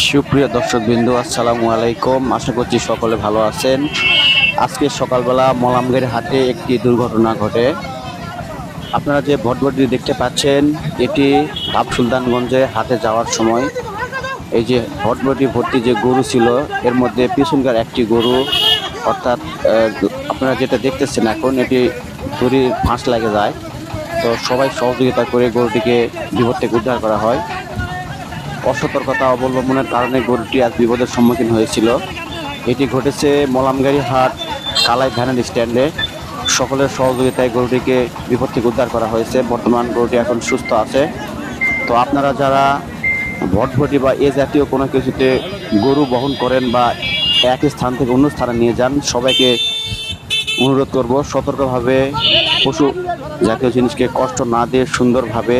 সুপ্রিয় দর্শকবৃন্দ, আসসালামু আলাইকুম। আশা করছি সকলে ভালো আছেন। আজকে সকালবেলা মলামগাড়ি হাটে একটি দুর্ঘটনা ঘটে। আপনারা যে ভটভটি দেখতে পাচ্ছেন, এটি ঢাব সুলতানগঞ্জে হাটে যাওয়ার সময় এই যে ভটভটি ভর্তি যে গরু ছিল, এর মধ্যে পিছনকার একটি গরু, অর্থাৎ আপনারা যেটা দেখতেছেন এখন, এটি দড়ির ফাঁস লাগে যায়। তো সবাই সহযোগিতা করে গরুটিকে বিপদ থেকে উদ্ধার করা হয়। অসতর্কতা অবলম্বনের কারণে গরুটি আজ বিপদের সম্মুখীন হয়েছিল। এটি ঘটেছে মলামগাড়ি হাট কালাই ভ্যানের স্ট্যান্ডে। সকলের সহযোগিতায় গরুটিকে বিপদ থেকে উদ্ধার করা হয়েছে। বর্তমান গরুটি এখন সুস্থ আছে। তো আপনারা যারা ভটভটি বা এ জাতীয় কোনো কিছুতে গরু বহন করেন বা এক স্থান থেকে অন্য স্থানে নিয়ে যান, সবাইকে অনুরোধ করব সতর্কভাবে পশু জাতীয় জিনিসকে কষ্ট না দিয়ে সুন্দরভাবে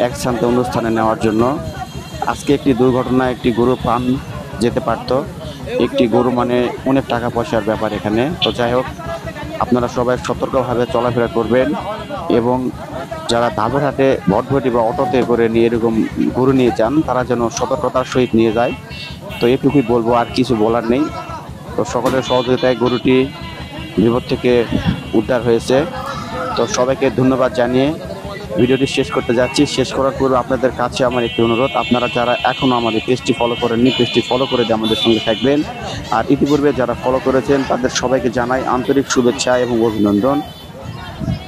এক স্থান থেকে অন্য স্থানে নেওয়ার জন্য। আজকে একটি দুর্ঘটনায় একটি গরু প্রাণ যেতে পারত। একটি গরু মানে অনেক টাকা পয়সার ব্যাপার এখানে। তো যাই হোক, আপনারা সবাই সতর্কভাবে চলাফেরা করবেন এবং যারা ধাপের হাটে ভটভটি বা অটোতে করে নিয়ে এরকম গরু নিয়ে যান, তারা যেন সতর্কতার সহিত নিয়ে যায়। তো এটুকুই বলবো, আর কিছু বলার নেই। তো সকলের সহযোগিতায় গরুটি বিপদ থেকে উদ্ধার হয়েছে। তো সবাইকে ধন্যবাদ জানিয়ে ভিডিওটি শেষ করতে যাচ্ছি। শেষ করার পূর্বে আপনাদের কাছে আমার একটি অনুরোধ, আপনারা যারা এখনও আমাদের পেজটি ফলো করেননি, পেজটি ফলো করে দিয়ে আমাদের সঙ্গে থাকবেন। আর ইতিপূর্বে যারা ফলো করেছেন তাদের সবাইকে জানাই আন্তরিক শুভেচ্ছা এবং অভিনন্দন।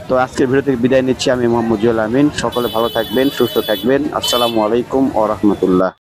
তো আজকের ভিডিও থেকে বিদায় নিচ্ছি আমি মোহাম্মদ জুয়েল আমিন। সকলে ভালো থাকবেন, সুস্থ থাকবেন। আসসালামু আলাইকুম ওয়া রাহমাতুল্লাহ।